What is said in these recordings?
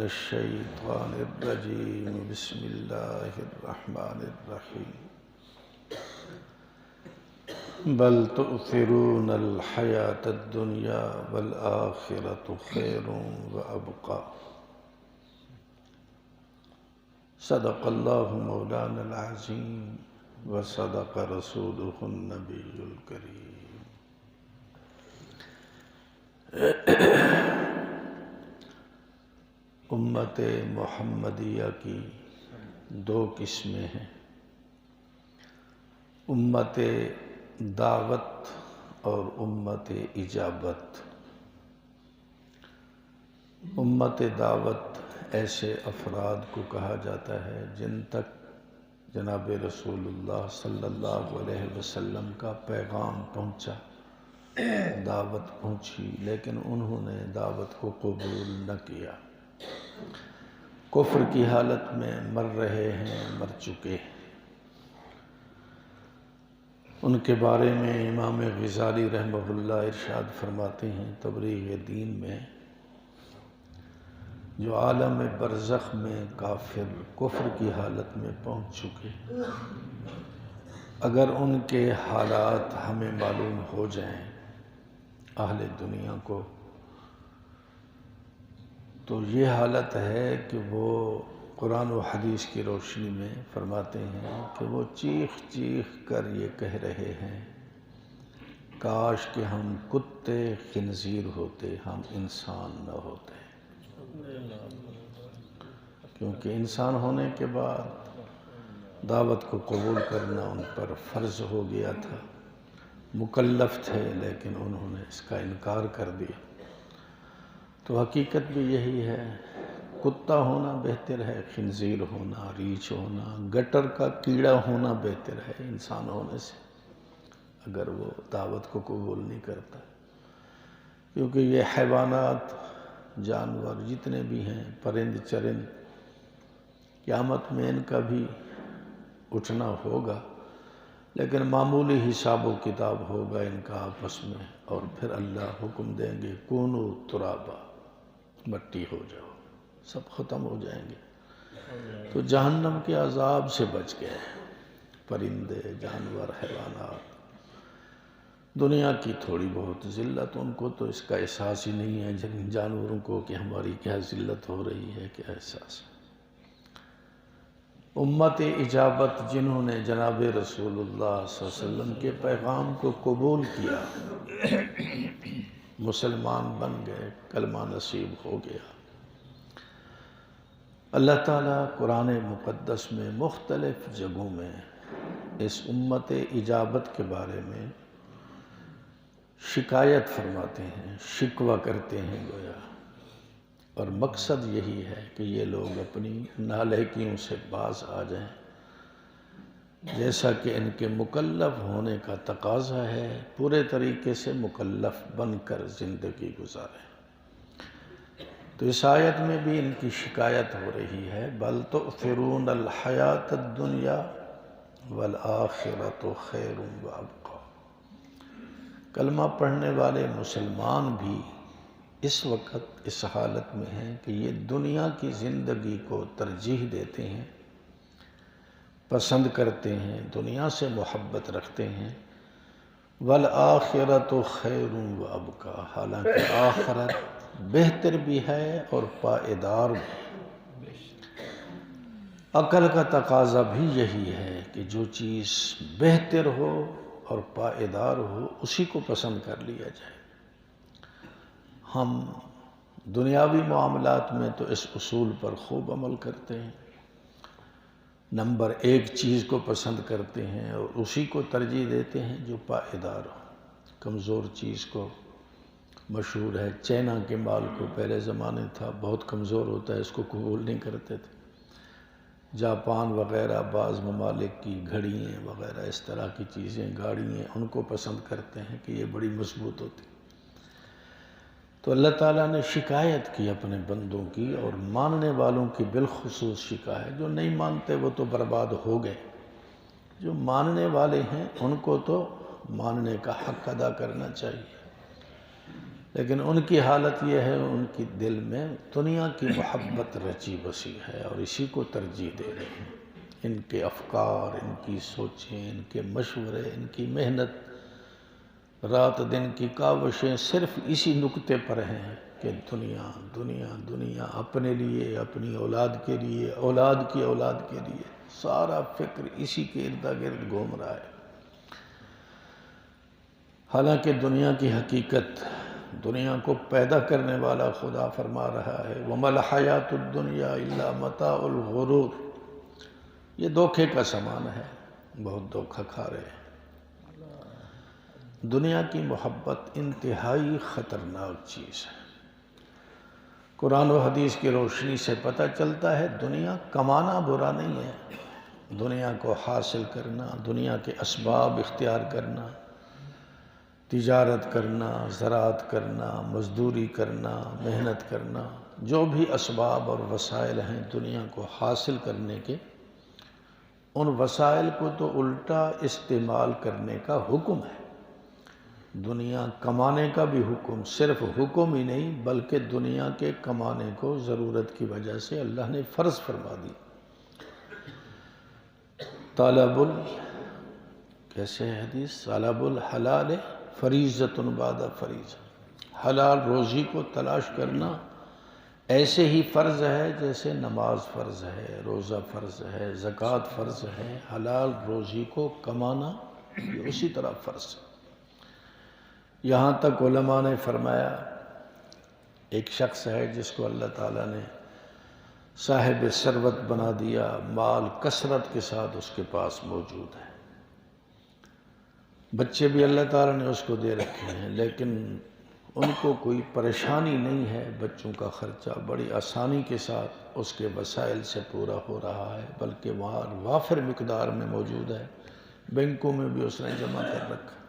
من الشیطان الرجیم بسم اللہ الرحمن الرحیم بل تؤثرون الحیاة الدنیا والآخرة خیر وابقی صدق اللہ مولانا العظیم وصدق رسولہ النبی الکریم۔ امت محمدیہ کی دو قسمیں ہیں، امت دعوت اور امت اجابت۔ امت دعوت ایسے افراد کو کہا جاتا ہے جن تک جناب رسول اللہ صلی اللہ علیہ وسلم کا پیغام پہنچا، دعوت پہنچی، لیکن انہوں نے دعوت کو قبول نہ کیا، کفر کی حالت میں مر رہے ہیں، مر چکے ہیں۔ ان کے بارے میں امام غزالی رحمہ اللہ ارشاد فرماتے ہیں تبلیغ دین میں، جو عالم برزخ میں کافر کفر کی حالت میں پہنچ چکے، اگر ان کے حالات ہمیں معلوم ہو جائیں اہل دنیا کو، تو یہ حالت ہے کہ وہ قرآن و حدیث کی روشنی میں فرماتے ہیں کہ وہ چیخ چیخ کر یہ کہہ رہے ہیں کاش کہ ہم کتے خنزیر ہوتے، ہم انسان نہ ہوتے، کیونکہ انسان ہونے کے بعد دعوت کو قبول کرنا ان پر فرض ہو گیا تھا، مکلف تھے، لیکن انہوں نے اس کا انکار کر دیا۔ تو حقیقت بھی یہی ہے، کتا ہونا بہتر ہے خنزیر ہونا، ریچھ ہونا، گٹر کا کیڑا ہونا بہتر ہے انسان ہونے سے، اگر وہ دعوت کو قبول نہیں کرتا، کیونکہ یہ حیوانات، جانور جتنے بھی ہیں، پرند چرند، قیامت میں ان کا بھی اٹھنا ہوگا، لیکن معمولی حساب و کتاب ہوگا ان کا آپس میں، اور پھر اللہ حکم دیں گے کونو ترابا، مٹی ہو جاؤ، سب ختم ہو جائیں گے۔ تو جہنم کے عذاب سے بچ گئے پرندے، جانور، حیوانات۔ دنیا کی تھوڑی بہت ذلت ان کو تو اس کا احساس ہی نہیں ہے، جن جانوروں کو کہ ہماری کیا ذلت ہو رہی ہے، کیا احساس ہے۔ امت اجابت جنہوں نے جناب رسول اللہ صلی اللہ علیہ وسلم کے پیغام کو قبول کیا، مسلمان بن گئے، کلمہ نصیب ہو گیا۔ اللہ تعالیٰ قرآن مقدس میں مختلف جگہوں میں اس امت اجابت کے بارے میں شکایت فرماتے ہیں، شکوہ کرتے ہیں گویا، اور مقصد یہی ہے کہ یہ لوگ اپنی نالائکیوں سے باز آ جائیں، جیسا کہ ان کے مکلف ہونے کا تقاضا ہے، پورے طریقے سے مکلف بن کر زندگی گزاریں۔ تو اس آیت میں بھی ان کی شکایت ہو رہی ہے، بل تؤثرون الحیاۃ الدنیا والآخرۃ خیر وابقی۔ کلمہ پڑھنے والے مسلمان بھی اس وقت اس حالت میں ہیں کہ یہ دنیا کی زندگی کو ترجیح دیتے ہیں، پسند کرتے ہیں، دنیا سے محبت رکھتے ہیں، والآخرۃ خیر وابقی، حالانکہ آخرت بہتر بھی ہے اور پائیدار بھی۔ عقل کا تقاضا بھی یہی ہے کہ جو چیز بہتر ہو اور پائیدار ہو اسی کو پسند کر لیا جائے۔ ہم دنیاوی معاملات میں تو اس اصول پر خوب عمل کرتے ہیں، نمبر ایک چیز کو پسند کرتے ہیں اور اسی کو ترجیح دیتے ہیں جو پائیدار ہو۔ کمزور چیز کو، مشہور ہے چائنا کے مال کو پہلے زمانے تھا بہت کمزور ہوتا ہے، اس کو قبول نہیں کرتے تھے۔ جاپان وغیرہ بعض ممالک کی گھڑیاں وغیرہ اس طرح کی چیزیں، گاڑیاں، ان کو پسند کرتے ہیں کہ یہ بڑی مضبوط ہوتی۔ تو اللہ تعالیٰ نے شکایت کی اپنے بندوں کی، اور ماننے والوں کی بالخصوص شکایت، جو نہیں مانتے وہ تو برباد ہو گئے، جو ماننے والے ہیں ان کو تو ماننے کا حق ادا کرنا چاہیے۔ لیکن ان کی حالت یہ ہے، ان کی دل میں دنیا کی محبت رچی بسی ہے اور اسی کو ترجیح دے رہے ہیں۔ ان کے افکار، ان کی سوچیں، ان کے مشورے، ان کی محنت، رات دن کی کاوشیں صرف اسی نکتے پر ہیں کہ دنیا دنیا دنیا، اپنے لیے، اپنی اولاد کے لیے، اولاد کی اولاد کے لیے، سارا فکر اسی کے ارد گرد گھوم رہا ہے۔ حالانکہ دنیا کی حقیقت، دنیا کو پیدا کرنے والا خدا فرما رہا ہے وَمَا الْحَيَاةُ الدُّنْيَا إِلَّا مَتَاعُ الْغُرُورِ، یہ دھوکے کا سامان ہے، بہت دھوکہ کھا رہے ہیں۔ دنیا کی محبت انتہائی خطرناک چیز ہے۔ قرآن و حدیث کی روشنی سے پتہ چلتا ہے دنیا کمانا برا نہیں ہے، دنیا کو حاصل کرنا، دنیا کے اسباب اختیار کرنا، تجارت کرنا، زراعت کرنا، مزدوری کرنا، محنت کرنا، جو بھی اسباب اور وسائل ہیں دنیا کو حاصل کرنے کے، ان وسائل کو تو الٹا استعمال کرنے کا حکم ہے۔ دنیا کمانے کا بھی حکم، صرف حکم ہی نہیں بلکہ دنیا کے کمانے کو ضرورت کی وجہ سے اللہ نے فرض فرما دی۔ کیسے ہے حدیث؟ طلب الحلال فریضۃ بعد فریضہ، حلال روزی کو تلاش کرنا ایسے ہی فرض ہے جیسے نماز فرض ہے، روزہ فرض ہے، زکوٰۃ فرض ہے، حلال روزی کو کمانا یہ اسی طرح فرض ہے۔ یہاں تک علماء نے فرمایا ایک شخص ہے جس کو اللہ تعالیٰ نے صاحب ثروت بنا دیا، مال کثرت کے ساتھ اس کے پاس موجود ہے، بچے بھی اللہ تعالیٰ نے اس کو دے رکھے ہیں، لیکن ان کو کوئی پریشانی نہیں ہے، بچوں کا خرچہ بڑی آسانی کے ساتھ اس کے وسائل سے پورا ہو رہا ہے، بلکہ مال وافر مقدار میں موجود ہے، بینکوں میں بھی اس نے جمع کر رکھا۔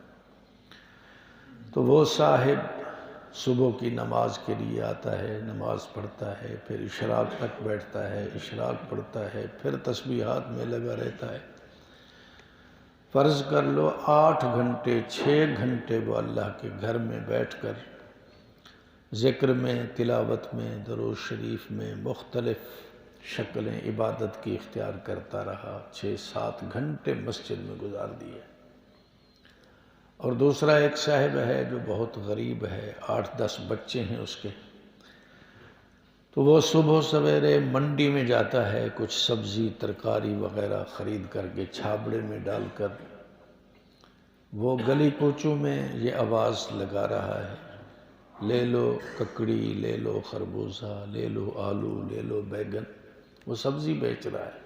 تو وہ صاحب صبح کی نماز کے لیے آتا ہے، نماز پڑھتا ہے، پھر اشراق تک بیٹھتا ہے، اشراق پڑھتا ہے، پھر تسبیحات میں لگا رہتا ہے۔ فرض کر لو 8 گھنٹے 6 گھنٹے وہ اللہ کے گھر میں بیٹھ کر ذکر میں، تلاوت میں، درود شریف میں مختلف شکلیں عبادت کی اختیار کرتا رہا، 6-7 گھنٹے مسجد میں گزار دیے۔ اور دوسرا ایک صاحب ہے جو بہت غریب ہے، 8-10 بچے ہیں اس کے، تو وہ صبح سویرے منڈی میں جاتا ہے، کچھ سبزی ترکاری وغیرہ خرید کر کے چھابڑے میں ڈال کر وہ گلی کوچوں میں یہ آواز لگا رہا ہے، لے لو ککڑی، لے لو خربوزہ، لے لو آلو، لے لو بیگن، وہ سبزی بیچ رہا ہے۔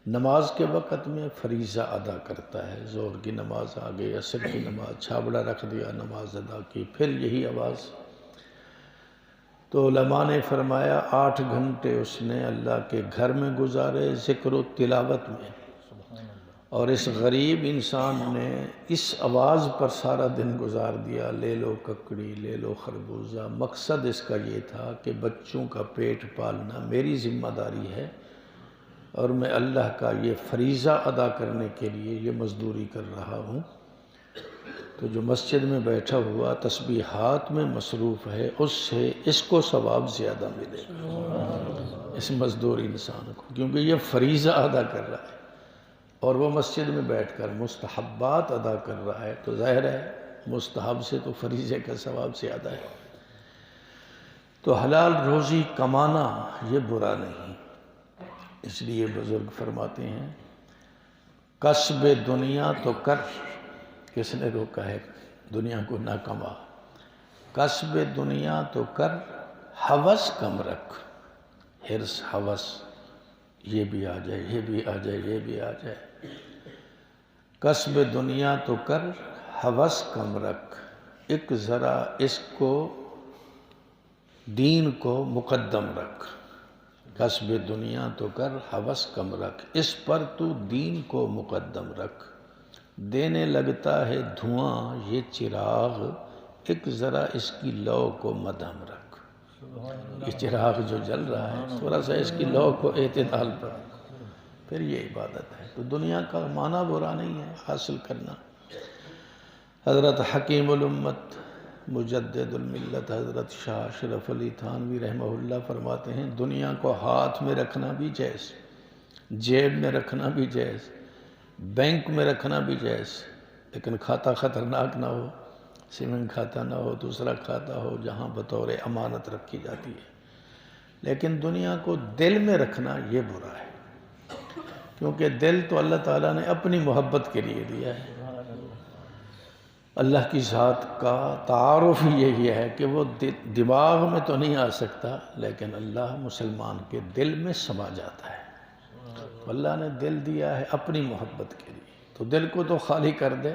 نماز کے وقت میں فریضہ ادا کرتا ہے، ظہر کی نماز آ گئی، عصر کی نماز، چھابڑا رکھ دیا، نماز ادا کی، پھر یہی آواز۔ تو علماء نے فرمایا 8 گھنٹے اس نے اللہ کے گھر میں گزارے ذکر و تلاوت میں، اور اس غریب انسان نے اس آواز پر سارا دن گزار دیا، لے لو ککڑی، لے لو خربوزہ۔ مقصد اس کا یہ تھا کہ بچوں کا پیٹ پالنا میری ذمہ داری ہے، اور میں اللہ کا یہ فریضہ ادا کرنے کے لیے یہ مزدوری کر رہا ہوں۔ تو جو مسجد میں بیٹھا ہوا تسبیحات میں مصروف ہے، اس سے اس کو ثواب زیادہ ملے گا، اس مزدور انسان کو، کیونکہ یہ فریضہ ادا کر رہا ہے اور وہ مسجد میں بیٹھ کر مستحبات ادا کر رہا ہے، تو ظاہر ہے مستحب سے تو فریضے کا ثواب زیادہ ہے۔ تو حلال روزی کمانا یہ برا نہیں، اس لیے بزرگ فرماتے ہیں کسب دنیا تو کر، کس نے روکا ہے دنیا کو نہ کما، کسب دنیا تو کر، ہوس کم رکھ، حرص ہوس، یہ بھی آ جائے، یہ بھی آ جائے، یہ بھی آ جائے۔ کسب دنیا تو کر، ہوس کم رکھ، ایک ذرا اس کو دین کو مقدم رکھ۔ کسب دنیا تو کر، ہوس کم رکھ، اس پر تو دین کو مقدم رکھ۔ دینے لگتا ہے دھواں یہ چراغ، ایک ذرا اس کی لو کو مدھم رکھ۔ یہ چراغ جو جل رہا ہے تھوڑا سا اس کی لو کو اعتدال پر، پھر یہ عبادت ہے۔ تو دنیا کا معنی برا نہیں ہے حاصل کرنا۔ حضرت حکیم الامت مجدد الملت حضرت شاہ اشرف علی تھانوی رحمہ اللہ فرماتے ہیں دنیا کو ہاتھ میں رکھنا بھی جائز، جیب میں رکھنا بھی جائز، بینک میں رکھنا بھی جائز، لیکن کھاتا خطرناک نہ ہو، سیمنٹ کھاتا نہ ہو، دوسرا کھاتا ہو جہاں بطور امانت رکھی جاتی ہے۔ لیکن دنیا کو دل میں رکھنا یہ برا ہے، کیونکہ دل تو اللہ تعالیٰ نے اپنی محبت کے لیے دیا ہے۔ اللہ کی ذات کا تعارف یہی ہے کہ وہ دماغ میں تو نہیں آ سکتا، لیکن اللہ مسلمان کے دل میں سما جاتا ہے۔ تو اللہ نے دل دیا ہے اپنی محبت کے لیے، تو دل کو تو خالی کر دے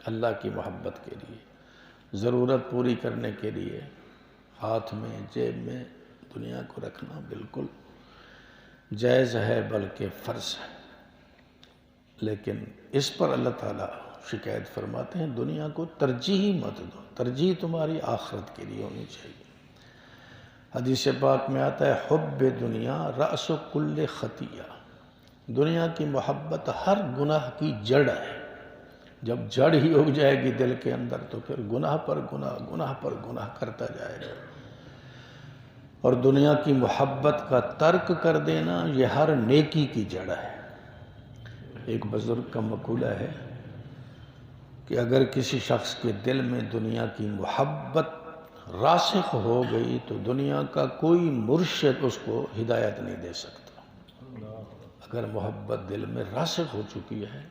اللہ کی محبت کے لیے، ضرورت پوری کرنے کے لیے ہاتھ میں جیب میں دنیا کو رکھنا بالکل جائز ہے، بلکہ فرض ہے۔ لیکن اس پر اللہ تعالیٰ شکایت فرماتے ہیں دنیا کو ترجیح مت دو، ترجیح تمہاری آخرت کے لیے ہونی چاہیے۔ حدیث پاک میں آتا ہے حب دنیا رأس کل خطیہ، دنیا کی محبت ہر گناہ کی جڑ ہے۔ جب جڑ ہی اگ جائے گی دل کے اندر تو پھر گناہ پر گناہ، گناہ پر گناہ کرتا جائے گا۔ اور دنیا کی محبت کا ترک کر دینا یہ ہر نیکی کی جڑ ہے۔ ایک بزرگ کا مقولہ ہے کہ اگر کسی شخص کے دل میں دنیا کی محبت راسخ ہو گئی تو دنیا کا کوئی مرشد اس کو ہدایت نہیں دے سکتا۔ اگر محبت دل میں راسخ ہو چکی ہے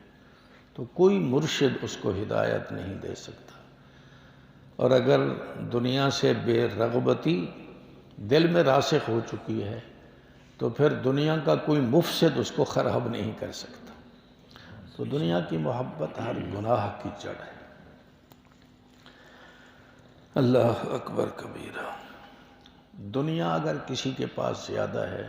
تو کوئی مرشد اس کو ہدایت نہیں دے سکتا۔ اور اگر دنیا سے بے رغبتی دل میں راسخ ہو چکی ہے تو پھر دنیا کا کوئی مفسد اس کو خراب نہیں کر سکتا۔ تو دنیا کی محبت ہر گناہ کی جڑ ہے۔ اللہ اکبر کبیرہ۔ دنیا اگر کسی کے پاس زیادہ ہے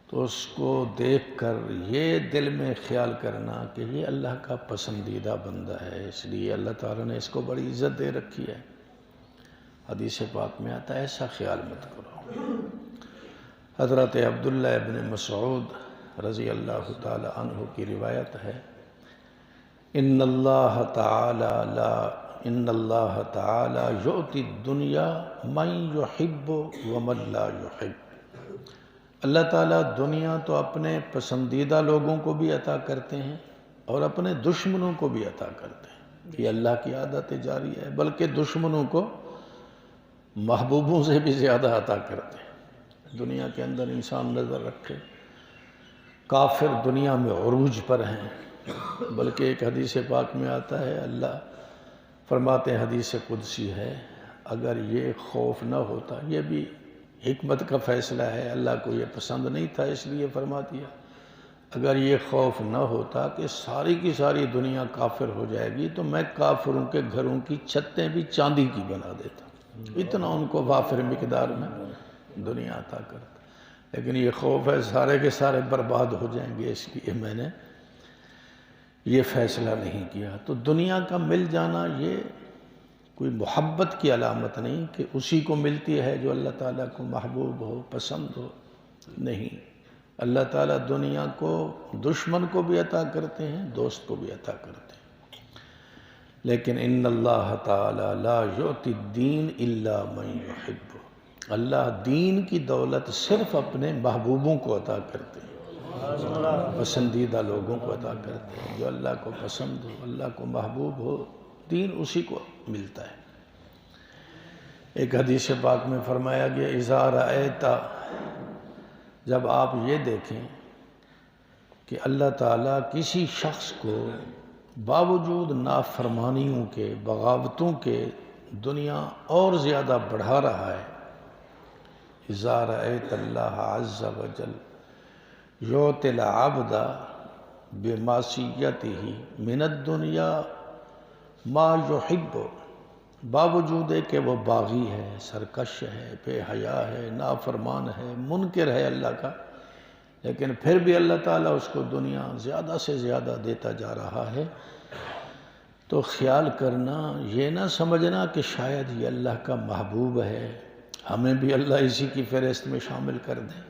تو اس کو دیکھ کر یہ دل میں خیال کرنا کہ یہ اللہ کا پسندیدہ بندہ ہے، اس لیے اللہ تعالیٰ نے اس کو بڑی عزت دے رکھی ہے۔ حدیث پاک میں آتا ہے ایسا خیال مت کرو۔ حضرت عبداللہ ابن مسعود رضی اللہ تعالی عنہ کی روایت ہے ان اللہ تعالی یعطی الدنیا من یحب ومن لا یحب۔ اللہ تعالیٰ دنیا تو اپنے پسندیدہ لوگوں کو بھی عطا کرتے ہیں اور اپنے دشمنوں کو بھی عطا کرتے ہیں۔ یہ اللہ کی عادت جاری ہے، بلکہ دشمنوں کو محبوبوں سے بھی زیادہ عطا کرتے ہیں۔ دنیا کے اندر انسان نظر رکھے، کافر دنیا میں عروج پر ہیں، بلکہ ایک حدیث پاک میں آتا ہے اللہ فرماتے ہیں، حدیث قدسی ہے، اگر یہ خوف نہ ہوتا، یہ بھی حکمت کا فیصلہ ہے، اللہ کو یہ پسند نہیں تھا اس لیے فرما دیا، اگر یہ خوف نہ ہوتا کہ ساری کی ساری دنیا کافر ہو جائے گی تو میں کافروں کے گھروں کی چھتیں بھی چاندی کی بنا دیتا، اتنا ان کو وافر مقدار میں دنیا عطا کرتا۔ لیکن یہ خوف ہے سارے کے سارے برباد ہو جائیں گے، اس لیے میں نے یہ فیصلہ نہیں کیا۔ تو دنیا کا مل جانا یہ کوئی محبت کی علامت نہیں کہ اسی کو ملتی ہے جو اللہ تعالیٰ کو محبوب ہو، پسند ہو، نہیں۔ اللہ تعالیٰ دنیا کو دشمن کو بھی عطا کرتے ہیں، دوست کو بھی عطا کرتے ہیں۔ لیکن ان اللہ تعالیٰ لا یعطی الدین الا من یحب، اللہ دین کی دولت صرف اپنے محبوبوں کو عطا کرتے ہیں، پسندیدہ لوگوں کو عطا کرتے ہیں، جو اللہ کو پسند ہو، اللہ کو محبوب ہو، دین اسی کو ملتا ہے۔ ایک حدیث پاک میں فرمایا گیا اذا رأیت، جب آپ یہ دیکھیں کہ اللہ تعالیٰ کسی شخص کو باوجود نافرمانیوں کے، بغاوتوں کے دنیا اور زیادہ بڑھا رہا ہے، اذا رأیت اللہ عز وجل یعطی العبد بمعصیتہ من الدنیا ما یحب، باوجود کہ وہ باغی ہے، سرکش ہے، بے حیا ہے، نافرمان ہے، منکر ہے اللہ کا، لیکن پھر بھی اللہ تعالیٰ اس کو دنیا زیادہ سے زیادہ دیتا جا رہا ہے، تو خیال کرنا، یہ نہ سمجھنا کہ شاید یہ اللہ کا محبوب ہے، ہمیں بھی اللہ اسی کی فہرست میں شامل کر دیں۔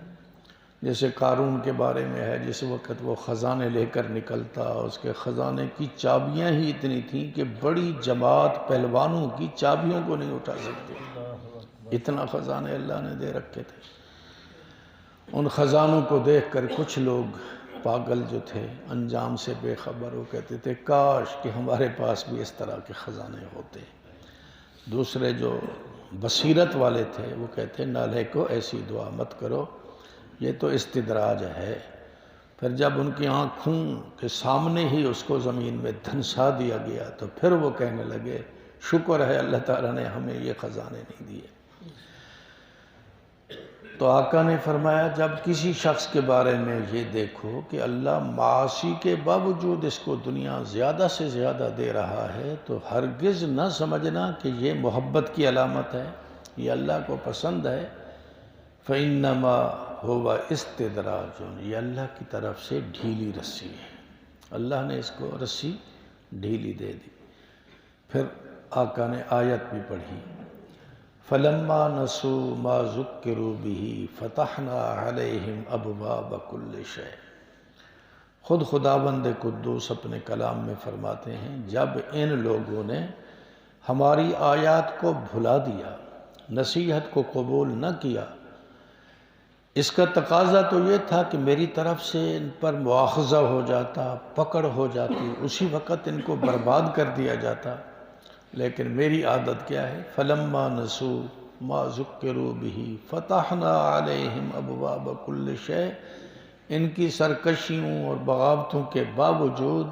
جیسے قارون کے بارے میں ہے، جس وقت وہ خزانے لے کر نکلتا، اس کے خزانے کی چابیاں ہی اتنی تھیں کہ بڑی جماعت پہلوانوں کی چابیوں کو نہیں اٹھا سکتے، اتنا خزانے اللہ نے دے رکھے تھے۔ ان خزانوں کو دیکھ کر کچھ لوگ پاگل جو تھے، انجام سے بے خبر، وہ کہتے تھے کاش کہ ہمارے پاس بھی اس طرح کے خزانے ہوتے۔ دوسرے جو بصیرت والے تھے وہ کہتے نالہکو ایسی دعا مت کرو، یہ تو استدراج ہے۔ پھر جب ان کی آنکھوں کے سامنے ہی اس کو زمین میں دھنسا دیا گیا تو پھر وہ کہنے لگے شکر ہے اللہ تعالیٰ نے ہمیں یہ خزانے نہیں دیے۔ تو آقا نے فرمایا جب کسی شخص کے بارے میں یہ دیکھو کہ اللہ معاصی کے باوجود اس کو دنیا زیادہ سے زیادہ دے رہا ہے تو ہرگز نہ سمجھنا کہ یہ محبت کی علامت ہے، یہ اللہ کو پسند ہے۔ فَإِنَّمَا هُوَ اسْتِدْرَاجٌ، یہ اللہ کی طرف سے ڈھیلی رسی ہے، اللہ نے اس کو رسی ڈھیلی دے دی۔ پھر آقا نے آیت بھی پڑھی فَلَمَّا نَسُوا مَا ذُكِّرُوا بِهِ فَتَحْنَا عَلَيْهِمْ أَبْوَابَ كُلِّ شَيْءٍ۔ خود خداوند قدوس اپنے کلام میں فرماتے ہیں جب ان لوگوں نے ہماری آیات کو بھلا دیا، نصیحت کو قبول نہ کیا، اس کا تقاضا تو یہ تھا کہ میری طرف سے ان پر مواخذہ ہو جاتا، پکڑ ہو جاتی، اسی وقت ان کو برباد کر دیا جاتا، لیکن میری عادت کیا ہے فَلَمَّا نَسُوا مَا ذُكِّرُوا بِهِ فَتَحْنَا عَلَيْهِمْ أَبْوَابَ كُلِّ شَيْءٍ۔ ان کی سرکشیوں اور بغاوتوں کے باوجود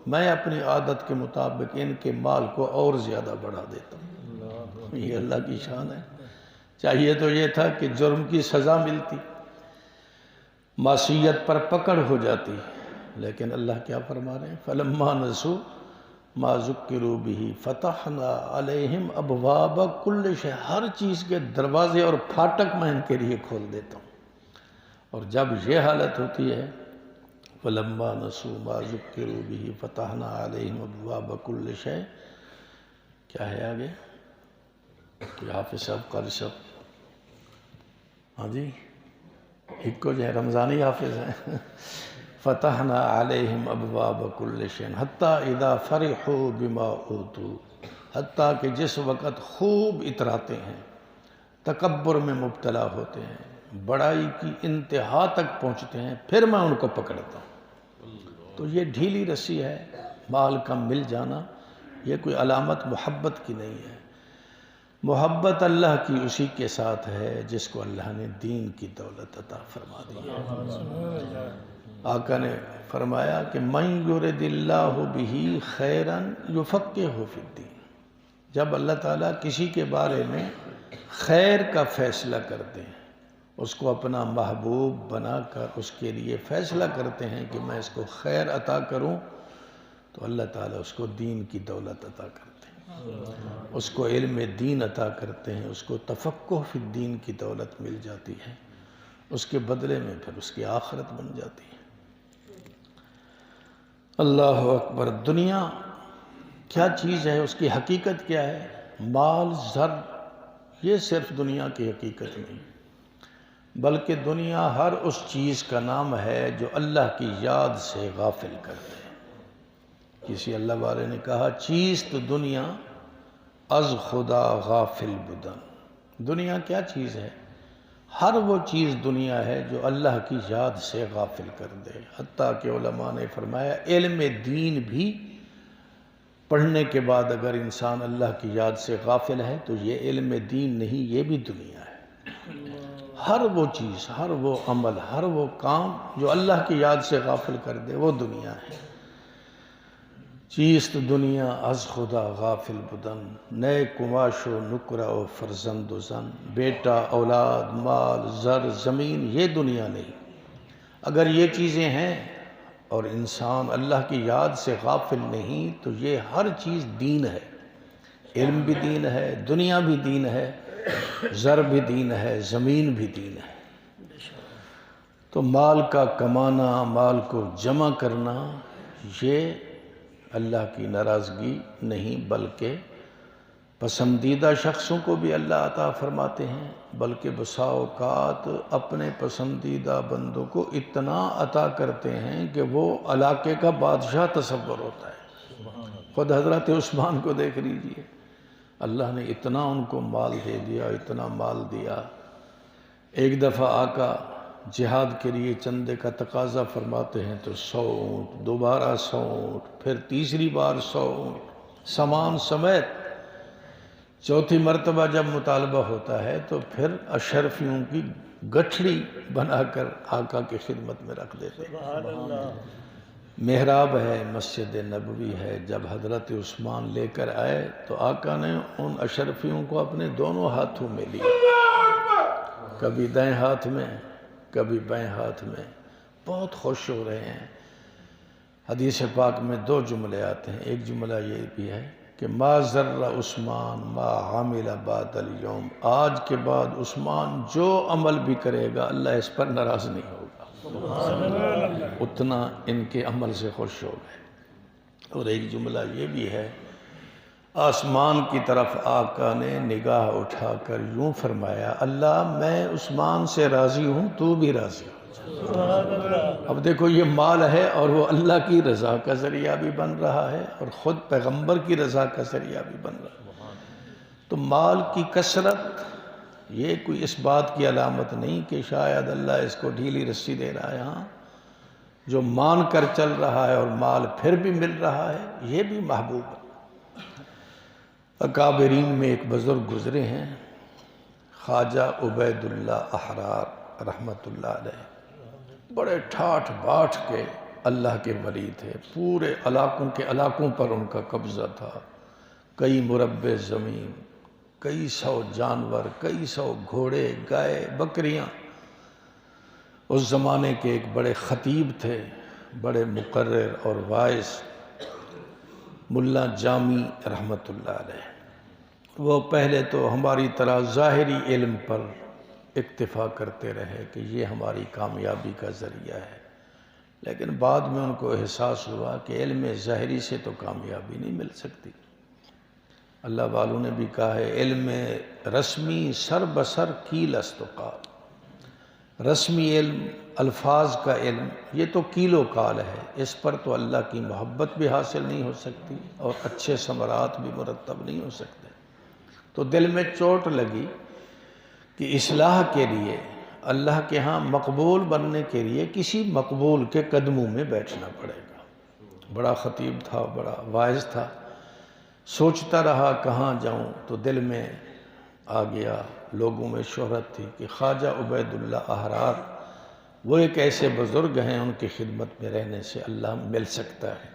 میں اپنی عادت کے مطابق ان کے مال کو اور زیادہ بڑھا دیتا ہوں۔ یہ اللہ کی شان ہے۔ چاہیے تو یہ تھا کہ جرم کی سزا ملتی، معصیت پر پکڑ ہو جاتی، لیکن اللہ کیا فرما رہے ہیں فَلَمَّا نَسُوا مَا ذُكِّرُوا بِهِ فَتَحْنَا عَلَيْهِمْ أَبْوَابَ كُلِّ شَيْءٍ، ہر چیز کے دروازے اور پھاٹک میں ان کے لیے کھول دیتا ہوں۔ اور جب یہ حالت ہوتی ہے فَلَمَّا نَسُوا مَا ذُكِّرُوا بِهِ فَتَحْنَا عَلَيْهِمْ أَبْوَابَ كُلِّ شَيْءٍ، کیا ہے آگے کہ حافظ صاحب قاری صاحب، ہاں جی ایک جو ہے رمضانی حافظ ہیں فتحنا علیہم ابواب کل شیء حتیٰ اذا فرحوا بما اوتوا، حتیٰ کہ جس وقت خوب اتراتے ہیں، تکبر میں مبتلا ہوتے ہیں، بڑائی کی انتہا تک پہنچتے ہیں، پھر میں ان کو پکڑتا ہوں۔ تو یہ ڈھیلی رسی ہے، مال کا مل جانا، یہ کوئی علامت محبت کی نہیں ہے۔ محبت اللہ کی اسی کے ساتھ ہے جس کو اللہ نے دین کی دولت عطا فرما دی ہے۔ آقا نے فرمایا کہ مَن یُرِدِ اللَّهُ بِهِ خَیْرًا یُفَقِّهُ فِی الدِّین، جب اللہ تعالیٰ کسی کے بارے میں خیر کا فیصلہ کرتے ہیں، اس کو اپنا محبوب بنا کر اس کے لیے فیصلہ کرتے ہیں کہ میں اس کو خیر عطا کروں، تو اللہ تعالیٰ اس کو دین کی دولت عطا کرتے ہیں، اس کو علم دین عطا کرتے ہیں، اس کو تفقہ فی الدین کی دولت مل جاتی ہے، اس کے بدلے میں پھر اس کی آخرت بن جاتی ہے۔ اللہ اکبر۔ دنیا کیا چیز ہے، اس کی حقیقت کیا ہے؟ مال، زر، یہ صرف دنیا کی حقیقت نہیں، بلکہ دنیا ہر اس چیز کا نام ہے جو اللہ کی یاد سے غافل کر دے۔ کسی اللہ والے نے کہا چیست دنیا از خدا غافل بدن، دنیا کیا چیز ہے؟ ہر وہ چیز دنیا ہے جو اللہ کی یاد سے غافل کر دے۔ حتیٰ کہ علماء نے فرمایا علم دین بھی پڑھنے کے بعد اگر انسان اللہ کی یاد سے غافل ہے تو یہ علم دین نہیں، یہ بھی دنیا ہے۔ ہر وہ چیز، ہر وہ عمل، ہر وہ کام جو اللہ کی یاد سے غافل کر دے وہ دنیا ہے۔ چیست دنیا از خدا غافل بدن، نئے کماش و نکرہ و فرزند و زن، بیٹا، اولاد، مال، زر، زمین، یہ دنیا نہیں۔ اگر یہ چیزیں ہیں اور انسان اللہ کی یاد سے غافل نہیں تو یہ ہر چیز دین ہے، علم بھی دین ہے، دنیا بھی دین ہے، زر بھی دین ہے، زمین بھی دین ہے۔ تو مال کا کمانا، مال کو جمع کرنا، یہ اللہ کی ناراضگی نہیں بلکہ پسندیدہ شخصوں کو بھی اللہ عطا فرماتے ہیں، بلکہ بسا اوقات اپنے پسندیدہ بندوں کو اتنا عطا کرتے ہیں کہ وہ علاقے کا بادشاہ تصور ہوتا ہے۔ خود حضرت عثمان کو دیکھ لیجئے، اللہ نے اتنا ان کو مال دے دیا، اتنا مال دیا۔ ایک دفعہ آقا جہاد کے لیے چندے کا تقاضا فرماتے ہیں تو 100 اونٹ، دوبارہ 100 اونٹ، پھر تیسری بار 100 اونٹ سامان سمیت۔ چوتھی مرتبہ جب مطالبہ ہوتا ہے تو پھر اشرفیوں کی گٹھڑی بنا کر آقا کی خدمت میں رکھ دیتے ہیں۔ محراب ہے، مسجد نبوی ہے، جب حضرت عثمان لے کر آئے تو آقا نے ان اشرفیوں کو اپنے دونوں ہاتھوں میں لیا، کبھی دائیں ہاتھ میں کبھی بائیں ہاتھ میں، بہت خوش ہو رہے ہیں۔ حدیث پاک میں 2 جملے آتے ہیں، ایک جملہ یہ بھی ہے کہ ما ضر عثمان ما عمل بعد اليوم، آج کے بعد عثمان جو عمل بھی کرے گا اللہ اس پر ناراض نہیں ہوگا، اتنا ان کے عمل سے خوش ہو گئے۔ اور ایک جملہ یہ بھی ہے، آسمان کی طرف آقا نے نگاہ اٹھا کر یوں فرمایا، اللہ میں عثمان سے راضی ہوں، تو بھی راضی ہو۔ اب دیکھو یہ مال ہے اور وہ اللہ کی رضا کا ذریعہ بھی بن رہا ہے اور خود پیغمبر کی رضا کا ذریعہ بھی بن رہا ہے۔ تو مال کی کثرت یہ کوئی اس بات کی علامت نہیں کہ شاید اللہ اس کو ڈھیلی رسی دے رہا ہے، ہاں جو مان کر چل رہا ہے اور مال پھر بھی مل رہا ہے یہ بھی محبوب ہے۔ اکابرین میں ایک بزرگ گزرے ہیں، خواجہ عبید اللہ احرار رحمۃ اللہ علیہ، بڑے ٹھاٹھ باٹھ کے اللہ کے ولی تھے، پورے علاقوں پر ان کا قبضہ تھا، کئی مربع زمین، کئی 100 جانور، کئی 100 گھوڑے، گائے، بکریاں۔ اس زمانے کے ایک بڑے خطیب تھے، بڑے مقرر اور واعظ، ملا جامی رحمۃ اللہ علیہ۔ وہ پہلے تو ہماری طرح ظاہری علم پر اکتفا کرتے رہے کہ یہ ہماری کامیابی کا ذریعہ ہے، لیکن بعد میں ان کو احساس ہوا کہ علم ظاہری سے تو کامیابی نہیں مل سکتی۔ اللہ والوں نے بھی کہا ہے، علم رسمی سر بسر کیل است و قال، رسمی علم، الفاظ کا علم یہ تو کیل و قال ہے، اس پر تو اللہ کی محبت بھی حاصل نہیں ہو سکتی اور اچھے ثمرات بھی مرتب نہیں ہو سکتے۔ تو دل میں چوٹ لگی کہ اصلاح کے لیے، اللہ کے ہاں مقبول بننے کے لیے کسی مقبول کے قدموں میں بیٹھنا پڑے گا۔ بڑا خطیب تھا، بڑا واعظ تھا، سوچتا رہا کہاں جاؤں، تو دل میں آ گیا، لوگوں میں شہرت تھی کہ خواجہ عبید اللہ احرار وہ ایک ایسے بزرگ ہیں، ان کی خدمت میں رہنے سے اللہ مل سکتا ہے۔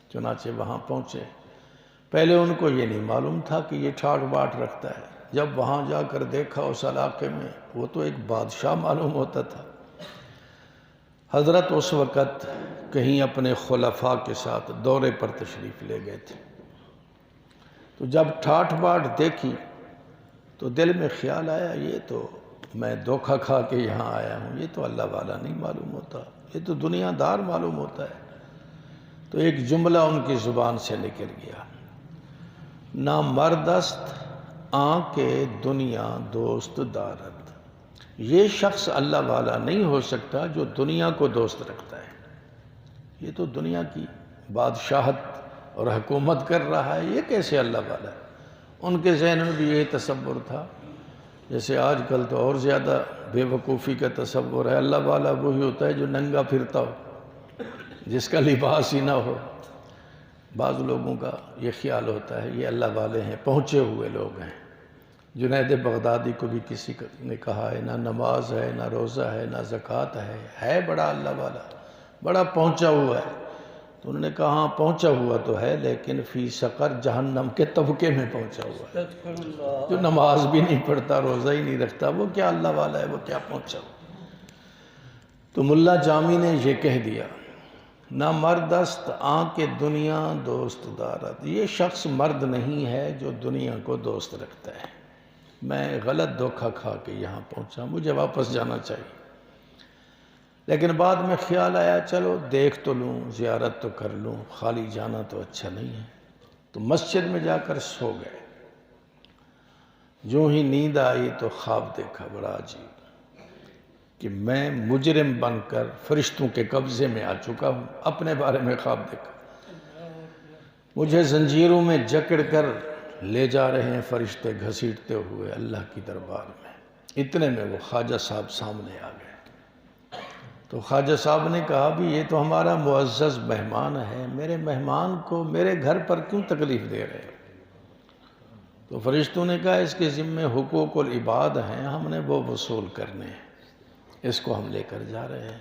چنانچہ وہاں پہنچے، پہلے ان کو یہ نہیں معلوم تھا کہ یہ ٹھاٹ باٹ رکھتا ہے، جب وہاں جا کر دیکھا اس علاقے میں، وہ تو ایک بادشاہ معلوم ہوتا تھا۔ حضرت اس وقت کہیں اپنے خلفاء کے ساتھ دورے پر تشریف لے گئے تھے، تو جب ٹھاٹ باٹ دیکھی تو دل میں خیال آیا، یہ تو میں دھوکہ کھا کے یہاں آیا ہوں، یہ تو اللہ والا نہیں معلوم ہوتا، یہ تو دنیا دار معلوم ہوتا ہے۔ تو ایک جملہ ان کی زبان سے نکل گیا، نہ مردست آن کے دنیا دوست دارت، یہ شخص اللہ والا نہیں ہو سکتا جو دنیا کو دوست رکھتا ہے۔ یہ تو دنیا کی بادشاہت اور حکومت کر رہا ہے، یہ کیسے اللہ والا ہے؟ ان کے ذہن میں بھی یہی تصور تھا، جیسے آج کل تو اور زیادہ بے وقوفی کا تصور ہے، اللہ والا وہی ہوتا ہے جو ننگا پھرتا ہو، جس کا لباس ہی نہ ہو۔ بعض لوگوں کا یہ خیال ہوتا ہے یہ اللہ والے ہیں، پہنچے ہوئے لوگ ہیں۔ جنید بغدادی کو بھی کسی نے کہا ہے، نہ نماز ہے، نہ روزہ ہے، نہ زکوٰۃ ہے بڑا اللہ والا، بڑا پہنچا ہوا ہے۔ تو انہوں نے کہا ہاں پہنچا ہوا تو ہے، لیکن فی سقر جہنم کے طبقے میں پہنچا ہوا ہے۔ جو نماز بھی نہیں پڑھتا، روزہ ہی نہیں رکھتا، وہ کیا اللہ والا ہے، وہ کیا پہنچا ہوا۔ تو ملا جامی نے یہ کہہ دیا، نہ مردست آن کے دنیا دوست دارت، یہ شخص مرد نہیں ہے جو دنیا کو دوست رکھتا ہے، میں غلط دھوکہ کھا کے یہاں پہنچا، مجھے واپس جانا چاہیے۔ لیکن بعد میں خیال آیا چلو دیکھ تو لوں، زیارت تو کر لوں، خالی جانا تو اچھا نہیں ہے۔ تو مسجد میں جا کر سو گئے۔ جو ہی نیند آئی تو خواب دیکھا بڑا عجیب کہ میں مجرم بن کر فرشتوں کے قبضے میں آ چکا ہوں. اپنے بارے میں خواب دیکھا، مجھے زنجیروں میں جکڑ کر لے جا رہے ہیں فرشتے گھسیٹتے ہوئے اللہ کی دربار میں. اتنے میں وہ خواجہ صاحب سامنے آ گئے. تو خواجہ صاحب نے کہا بھی یہ تو ہمارا معزز مہمان ہے، میرے مہمان کو میرے گھر پر کیوں تکلیف دے رہے ہیں؟ تو فرشتوں نے کہا اس کے ذمے حقوق العباد ہیں، ہم نے وہ وصول کرنے ہیں، اس کو ہم لے کر جا رہے ہیں.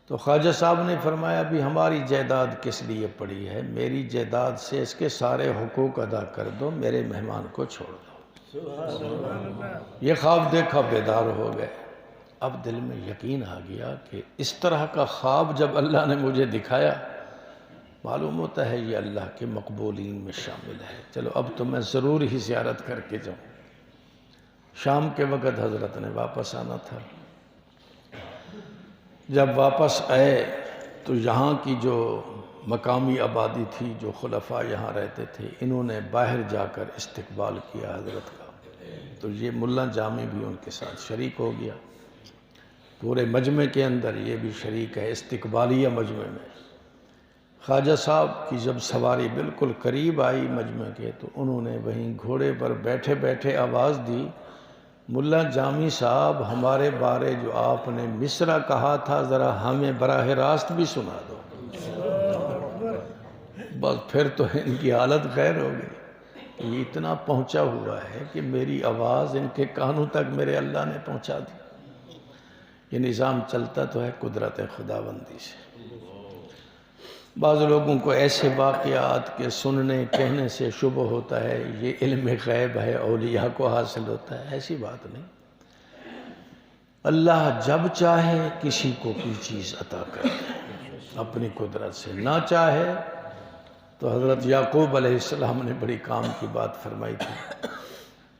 تو خواجہ صاحب نے فرمایا بھی ہماری جائیداد کس لیے پڑی ہے، میری جائیداد سے اس کے سارے حقوق ادا کر دو، میرے مہمان کو چھوڑ دو. یہ خواب دیکھا بیدار ہو گئے. اب دل میں یقین آ گیا کہ اس طرح کا خواب جب اللہ نے مجھے دکھایا معلوم ہوتا ہے یہ اللہ کے مقبولین میں شامل ہے. چلو اب تو میں ضرور ہی زیارت کر کے جاؤں. شام کے وقت حضرت نے واپس آنا تھا. جب واپس آئے تو یہاں کی جو مقامی آبادی تھی، جو خلفاء یہاں رہتے تھے، انہوں نے باہر جا کر استقبال کیا حضرت کا. تو یہ ملا جامی بھی ان کے ساتھ شریک ہو گیا. پورے مجمع کے اندر یہ بھی شریک ہے استقبالیہ مجمع میں. خواجہ صاحب کی جب سواری بالکل قریب آئی مجمع کے تو انہوں نے وہیں گھوڑے پر بیٹھے بیٹھے آواز دی، ملا جامی صاحب ہمارے بارے جو آپ نے مصرع کہا تھا ذرا ہمیں براہ راست بھی سنا دو. بس پھر تو ان کی حالت خیر ہو گئی. یہ اتنا پہنچا ہوا ہے کہ میری آواز ان کے کانوں تک میرے اللہ نے پہنچا دی. یہ نظام چلتا تو ہے قدرت خداوندی سے. بعض لوگوں کو ایسے واقعات کے سننے کہنے سے شبہ ہوتا ہے یہ علم غیب ہے، اولیاء کو حاصل ہوتا ہے. ایسی بات نہیں. اللہ جب چاہے کسی کو کوئی چیز عطا کر دے اپنی قدرت سے، نہ چاہے تو حضرت یعقوب علیہ السلام نے بڑی کام کی بات فرمائی تھی.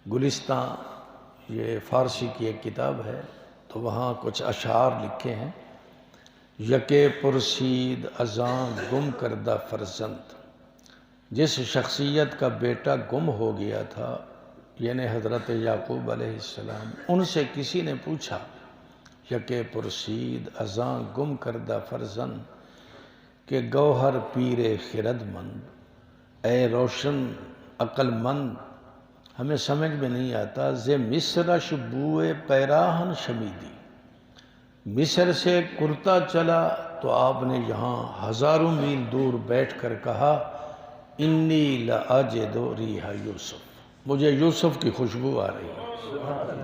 گلستان یہ فارسی کی ایک کتاب ہے، تو وہاں کچھ اشعار لکھے ہیں. یکے پرسید ازاں گم کردہ فرزند، جس شخصیت کا بیٹا گم ہو گیا تھا یعنی حضرت یعقوب علیہ السلام، ان سے کسی نے پوچھا یکے پرسید ازاں گم کردہ فرزند کہ گوہر پیر خرد مند، اے روشن عقل مند ہمیں سمجھ میں نہیں آتا. ز مصرش بوئے پیراہن شمیدی، مصر سے کرتا چلا تو آپ نے یہاں ہزاروں میل دور بیٹھ کر کہا انی لاجد ریح یوسف، مجھے یوسف کی خوشبو آ رہی ہے.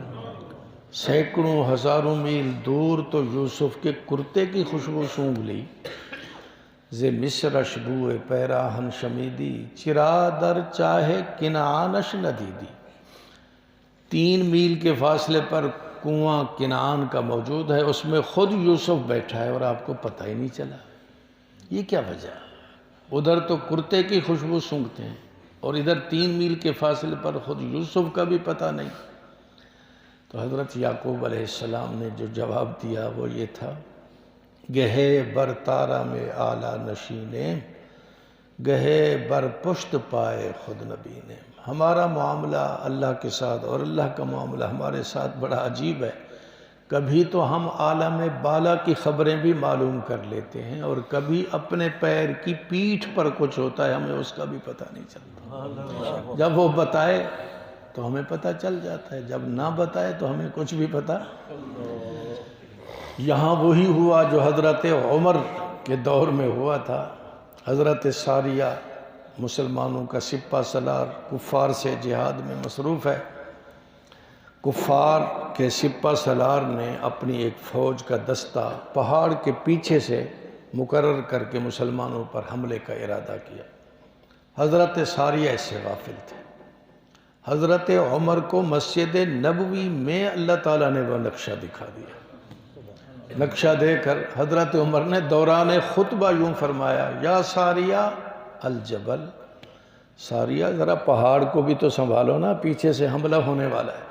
سینکڑوں ہزاروں میل دور تو یوسف کے کرتے کی خوشبو سونگھ لی. ز مصرش بوئے پیراہن شمیدی، چرا در چاہے کنعانش ندیدی. 3 میل کے فاصلے پر کنواں کنعان کا موجود ہے، اس میں خود یوسف بیٹھا ہے اور آپ کو پتہ ہی نہیں چلا. یہ کیا وجہ؟ ادھر تو کرتے کی خوشبو سونگھتے ہیں اور ادھر 3 میل کے فاصلے پر خود یوسف کا بھی پتہ نہیں. تو حضرت یعقوب علیہ السلام نے جو جواب دیا وہ یہ تھا، گہے بر تارا میں اعلیٰ نشینے، گہے بر پشت پائے خود نبی نے. ہمارا معاملہ اللہ کے ساتھ اور اللہ کا معاملہ ہمارے ساتھ بڑا عجیب ہے. کبھی تو ہم عالم بالا کی خبریں بھی معلوم کر لیتے ہیں اور کبھی اپنے پیر کی پیٹھ پر کچھ ہوتا ہے ہمیں اس کا بھی پتہ نہیں چلتا. جب وہ بتائے تو ہمیں پتہ چل جاتا ہے، جب نہ بتائے تو ہمیں کچھ بھی پتہ. یہاں وہی ہوا جو حضرت عمر کے دور میں ہوا تھا. حضرت ساریہ مسلمانوں کا سپہ سالار کفار سے جہاد میں مصروف ہے. کفار کے سپہ سالار نے اپنی ایک فوج کا دستہ پہاڑ کے پیچھے سے مقرر کر کے مسلمانوں پر حملے کا ارادہ کیا. حضرت ساریہ اس سے غافل تھے. حضرت عمر کو مسجد نبوی میں اللہ تعالیٰ نے وہ نقشہ دکھا دیا. نقشہ دے کر حضرت عمر نے دوران خطبہ یوں فرمایا، یا ساریہ الجبل، ساریہ ذرا پہاڑ کو بھی تو سنبھالو نا، پیچھے سے حملہ ہونے والا ہے.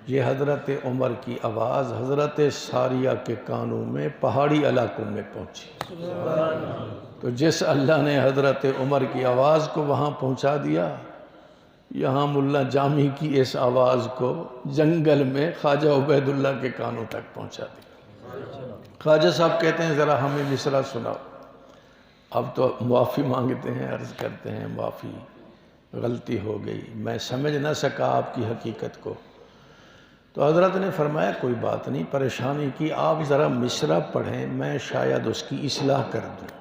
یہ حضرت عمر کی آواز حضرت ساریہ کے کانوں میں پہاڑی علاقوں میں پہنچی. تو جس اللہ نے حضرت عمر کی آواز کو وہاں پہنچا دیا، یہاں ملا جامی کی اس آواز کو جنگل میں خواجہ عبید اللہ کے کانوں تک پہنچا دی۔ خواجہ صاحب کہتے ہیں ذرا ہمیں مصرع سناؤ۔ اب تو معافی مانگتے ہیں، عرض کرتے ہیں معافی، غلطی ہو گئی، میں سمجھ نہ سکا آپ کی حقیقت کو۔ تو حضرت نے فرمایا کوئی بات نہیں، پریشانی کی، آپ ذرا مصرع پڑھیں، میں شاید اس کی اصلاح کر دوں۔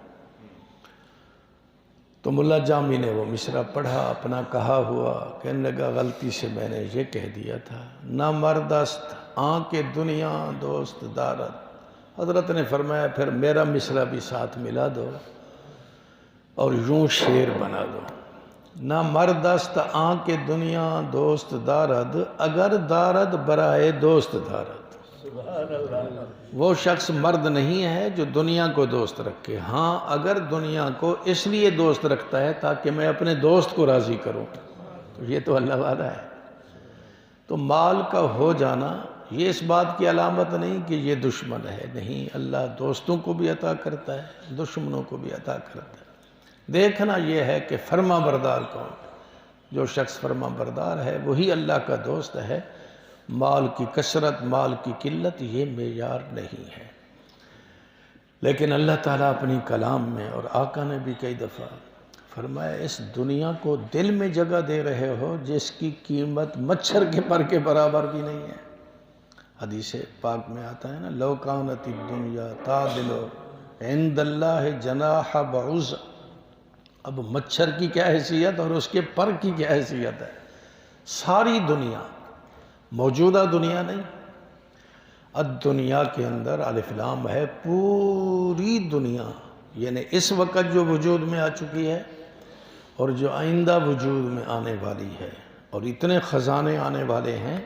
تو ملا جامی نے وہ مصرع پڑھا، اپنا کہا ہوا، کہنے لگا غلطی سے میں نے یہ کہہ دیا تھا، نہ مردست آنکھ دنیا دوست دارد۔ حضرت نے فرمایا پھر میرا مصرع بھی ساتھ ملا دو اور یوں شعر بنا دو، نہ مردست آنکھ دنیا دوست دارد، اگر دارد برائے دوست دارد۔ وہ شخص مرد نہیں ہے جو دنیا کو دوست رکھے، ہاں اگر دنیا کو اس لیے دوست رکھتا ہے تاکہ میں اپنے دوست کو راضی کروں، تو یہ تو اللہ والا ہے۔ تو مال کا ہو جانا یہ اس بات کی علامت نہیں کہ یہ دشمن ہے، نہیں، اللہ دوستوں کو بھی عطا کرتا ہے، دشمنوں کو بھی عطا کرتا ہے۔ دیکھنا یہ ہے کہ فرما بردار کون ہے۔ جو شخص فرما بردار ہے وہی اللہ کا دوست ہے۔ مال کی کثرت، مال کی قلت یہ معیار نہیں ہے۔ لیکن اللہ تعالیٰ اپنی کلام میں اور آقا نے بھی کئی دفعہ فرمایا اس دنیا کو دل میں جگہ دے رہے ہو جس کی قیمت مچھر کے پر کے برابر بھی نہیں ہے۔ حدیث پاک میں آتا ہے نا، لو کانت الدنیا تعدل عند اللہ جناح بعوضہ۔ اب مچھر کی کیا حیثیت اور اس کے پر کی کیا حیثیت ہے؟ ساری دنیا، موجودہ دنیا نہیں، الدنیا کے اندر الف لام ہے، پوری دنیا، یعنی اس وقت جو وجود میں آ چکی ہے اور جو آئندہ وجود میں آنے والی ہے، اور اتنے خزانے آنے والے ہیں۔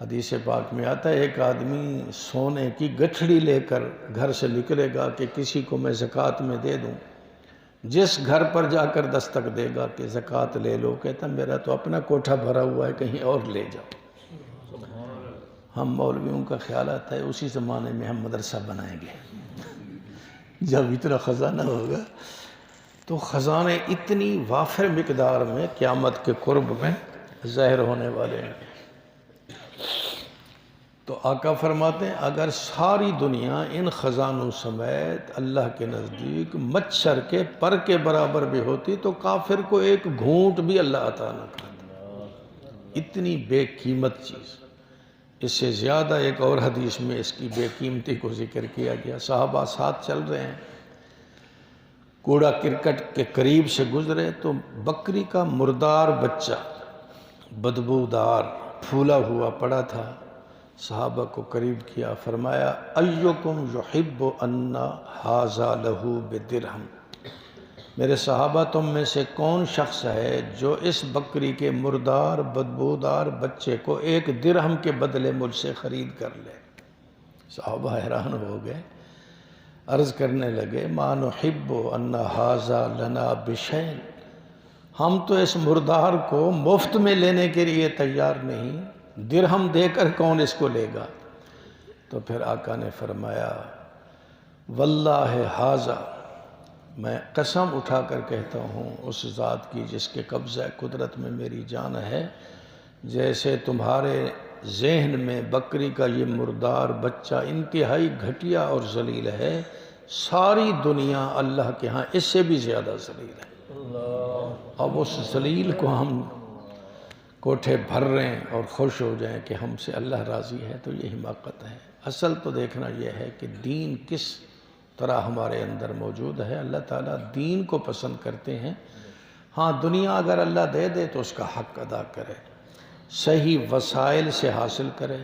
حدیث پاک میں آتا ہے ایک آدمی سونے کی گٹھڑی لے کر گھر سے نکلے گا کہ کسی کو میں زکوٰۃ میں دے دوں، جس گھر پر جا کر دستک دے گا کہ زکوٰۃ لے لو، کہتا میرا تو اپنا کوٹھا بھرا ہوا ہے، کہیں اور لے جاؤ۔ ہم مولویوں کا خیال آتا ہے اسی زمانے میں ہم مدرسہ بنائیں گے، جب اتنا خزانہ ہوگا۔ تو خزانے اتنی وافر مقدار میں قیامت کے قرب میں ظاہر ہونے والے ہیں۔ تو آقا فرماتے ہیں اگر ساری دنیا ان خزانوں سمیت اللہ کے نزدیک مچھر کے پر کے برابر بھی ہوتی تو کافر کو ایک گھونٹ بھی اللہ عطا نہ کرتا۔ اتنی بے قیمت چیز۔ اس سے زیادہ ایک اور حدیث میں اس کی بے قیمتی کو ذکر کیا گیا۔ صحابہ ساتھ چل رہے ہیں، کوڑا کرکٹ کے قریب سے گزرے تو بکری کا مردار بچہ بدبودار پھولا ہوا پڑا تھا۔ صحابہ کو قریب کیا، فرمایا ایکم یحب ان ھذا لہ بدرہم۔ میرے صحابہ تم میں سے کون شخص ہے جو اس بکری کے مردار بدبودار بچے کو 1 درہم کے بدلے مجھ سے خرید کر لے؟ صحابہ حیران ہو گئے، عرض کرنے لگے ما نحب ان ھذا لنا بشیء، ہم تو اس مردار کو مفت میں لینے کے لیے تیار نہیں، درہم دے کر کون اس کو لے گا؟ تو پھر آقا نے فرمایا واللہ ھذا، میں قسم اٹھا کر کہتا ہوں اس ذات کی جس کے قبضہ قدرت میں میری جان ہے، جیسے تمہارے ذہن میں بکری کا یہ مردار بچہ انتہائی گھٹیا اور ذلیل ہے، ساری دنیا اللہ کے ہاں اس سے بھی زیادہ ذلیل ہے۔ اب اس ذلیل کو ہم کوٹھے بھر رہے ہیں اور خوش ہو جائیں کہ ہم سے اللہ راضی ہے، تو یہ حماقت ہے۔ اصل تو دیکھنا یہ ہے کہ دین کس طرح ہمارے اندر موجود ہے۔ اللہ تعالیٰ دین کو پسند کرتے ہیں۔ ہاں دنیا اگر اللہ دے دے تو اس کا حق ادا کرے، صحیح وسائل سے حاصل کرے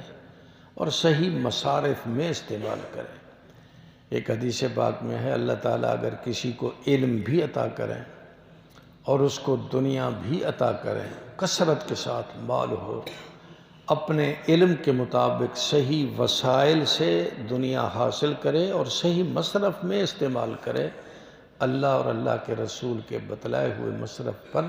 اور صحیح مصارف میں استعمال کرے۔ ایک حدیث پاک میں ہے اللہ تعالیٰ اگر کسی کو علم بھی عطا کریں اور اس کو دنیا بھی عطا کریں، کثرت کے ساتھ مال ہو، اپنے علم کے مطابق صحیح وسائل سے دنیا حاصل کرے اور صحیح مصرف میں استعمال کرے، اللہ اور اللہ کے رسول کے بتلائے ہوئے مصرف پر۔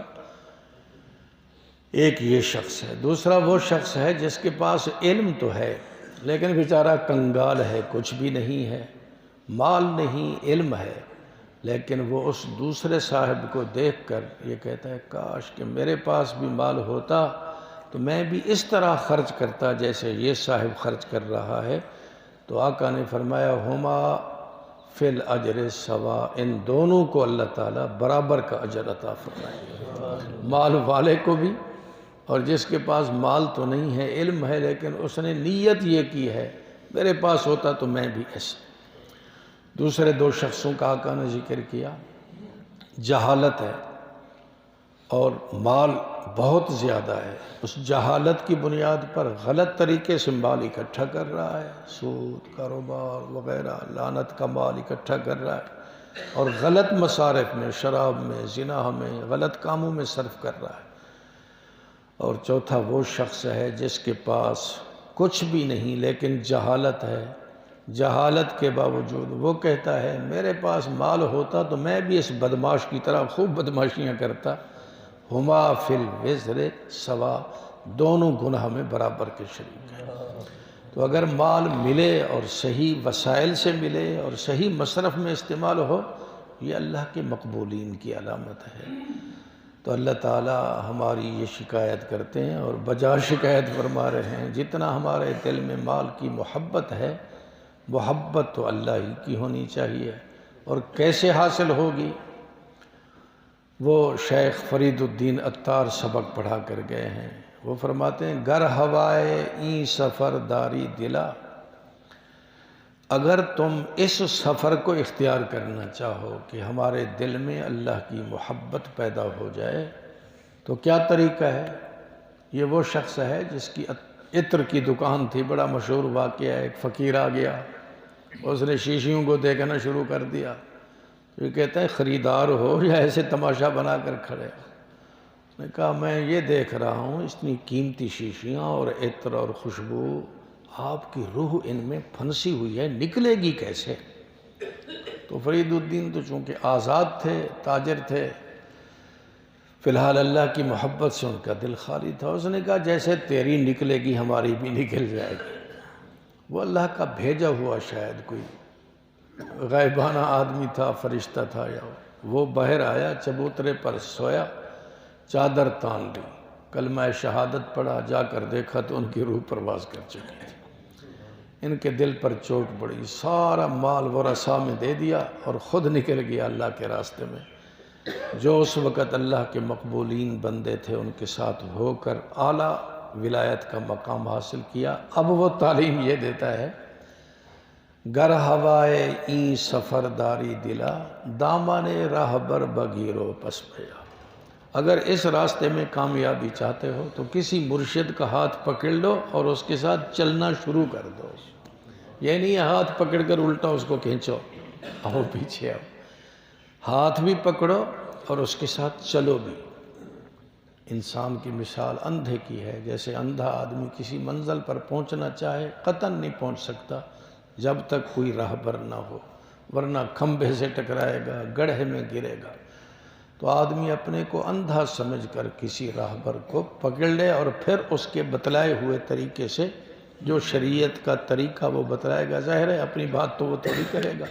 ایک یہ شخص ہے۔ دوسرا وہ شخص ہے جس کے پاس علم تو ہے لیکن بیچارہ کنگال ہے، کچھ بھی نہیں ہے، مال نہیں، علم ہے لیکن وہ اس دوسرے صاحب کو دیکھ کر یہ کہتا ہے کاش کہ میرے پاس بھی مال ہوتا تو میں بھی اس طرح خرچ کرتا جیسے یہ صاحب خرچ کر رہا ہے۔ تو آقا نے فرمایا ہما فی الاجر سوا، ان دونوں کو اللہ تعالیٰ برابر کا اجر عطا فرمائے، مال والے کو بھی اور جس کے پاس مال تو نہیں ہے، علم ہے لیکن اس نے نیت یہ کی ہے میرے پاس ہوتا تو میں بھی ایسے۔ دوسرے دو شخصوں کا آقا نے ذکر کیا، جہالت ہے اور مال بہت زیادہ ہے، اس جہالت کی بنیاد پر غلط طریقے سے مال اکٹھا کر رہا ہے، سود، کاروبار وغیرہ، لعنت کا مال اکٹھا کر رہا ہے اور غلط مصارف میں، شراب میں، زنا میں، غلط کاموں میں صرف کر رہا ہے۔ اور چوتھا وہ شخص ہے جس کے پاس کچھ بھی نہیں لیکن جہالت ہے، جہالت کے باوجود وہ کہتا ہے میرے پاس مال ہوتا تو میں بھی اس بدماش کی طرح خوب بدماشیاں کرتا۔ ہما فی الوزر سوا، دونوں گناہ میں برابر کے شریک ہیں۔ تو اگر مال ملے اور صحیح وسائل سے ملے اور صحیح مصرف میں استعمال ہو، یہ اللہ کے مقبولین کی علامت ہے۔ تو اللہ تعالیٰ ہماری یہ شکایت کرتے ہیں اور بجا شکایت فرما رہے ہیں جتنا ہمارے دل میں مال کی محبت ہے، محبت تو اللہ ہی کی ہونی چاہیے۔ اور کیسے حاصل ہوگی؟ وہ شیخ فرید الدین عطار سبق پڑھا کر گئے ہیں، وہ فرماتے ہیں گر ہوائے این سفر داری دلا، اگر تم اس سفر کو اختیار کرنا چاہو کہ ہمارے دل میں اللہ کی محبت پیدا ہو جائے تو کیا طریقہ ہے؟ یہ وہ شخص ہے جس کی عطر کی دکان تھی، بڑا مشہور واقعہ ہے، ایک فقیر آ گیا، اس نے شیشیوں کو دیکھنا شروع کر دیا، یہ کہتا ہے خریدار ہو یا ایسے تماشا بنا کر کھڑے ہو؟ اس نے کہا میں یہ دیکھ رہا ہوں اتنی قیمتی شیشیاں اور عطر اور خوشبو، آپ کی روح ان میں پھنسی ہوئی ہے، نکلے گی کیسے؟ تو فرید الدین تو چونکہ آزاد تھے، تاجر تھے، فی الحال اللہ کی محبت سے ان کا دل خالی تھا، اس نے کہا جیسے تیری نکلے گی ہماری بھی نکل جائے گی۔ وہ اللہ کا بھیجا ہوا شاید کوئی غیبانہ آدمی تھا، فرشتہ تھا، یا وہ باہر آیا، چبوترے پر سویا، چادر تان لی، کلمہ شہادت پڑھا، جا کر دیکھا تو ان کی روح پرواز کر چکی تھی۔ ان کے دل پر چوٹ پڑی، سارا مال ورثاء میں دے دیا اور خود نکل گیا اللہ کے راستے میں۔ جو اس وقت اللہ کے مقبولین بندے تھے ان کے ساتھ ہو کر اعلیٰ ولایت کا مقام حاصل کیا، اب وہ تعلیم یہ دیتا ہے گر ہوائے این سفر داری دلا، دامن راہبر بگیرو پس پیا۔ اگر اس راستے میں کامیابی چاہتے ہو تو کسی مرشد کا ہاتھ پکڑ لو اور اس کے ساتھ چلنا شروع کر دو، یہ نہیں ہاتھ پکڑ کر الٹا اس کو کھینچو، آؤ پیچھے آؤ، ہاتھ بھی پکڑو اور اس کے ساتھ چلو بھی۔ انسان کی مثال اندھے کی ہے، جیسے اندھا آدمی کسی منزل پر پہنچنا چاہے قطعاً نہیں پہنچ سکتا جب تک کوئی راہبر نہ ہو، ورنہ کھمبے سے ٹکرائے گا، گڑھے میں گرے گا۔ تو آدمی اپنے کو اندھا سمجھ کر کسی راہبر کو پکڑ لے اور پھر اس کے بتلائے ہوئے طریقے سے جو شریعت کا طریقہ وہ بتلائے گا، ظاہر ہے اپنی بات تو وہ تھوڑی کرے گا،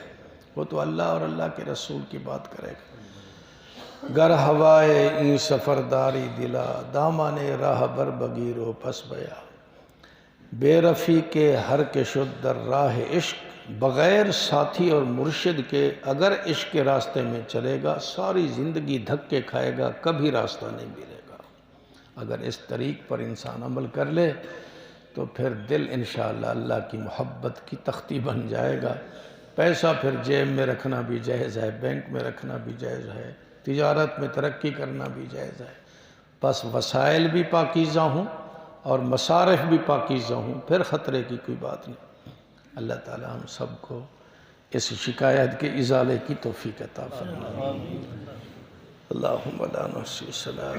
وہ تو اللہ اور اللہ کے رسول کی بات کرے گا۔ گر ہوائے این سفرداری دلا، دامن راہبر بگیرو پس بیا، بے رفیع کے ہر کے شد در راہ عشق، بغیر ساتھی اور مرشد کے اگر عشق کے راستے میں چلے گا ساری زندگی دھکے کھائے گا، کبھی راستہ نہیں ملے گا۔ اگر اس طریق پر انسان عمل کر لے تو پھر دل انشاءاللہ اللہ کی محبت کی تختی بن جائے گا۔ پیسہ پھر جیب میں رکھنا بھی جائز ہے، بینک میں رکھنا بھی جائز ہے، تجارت میں ترقی کرنا بھی جائز ہے، بس وسائل بھی پاکیزہ ہوں اور مصارف بھی پاکیزہ ہوں، پھر خطرے کی کوئی بات نہیں۔ اللہ تعالی ہم سب کو اس شکایت کے ازالے کی توفیق عطا فرمائے۔ اللہم لا نحصی ثناء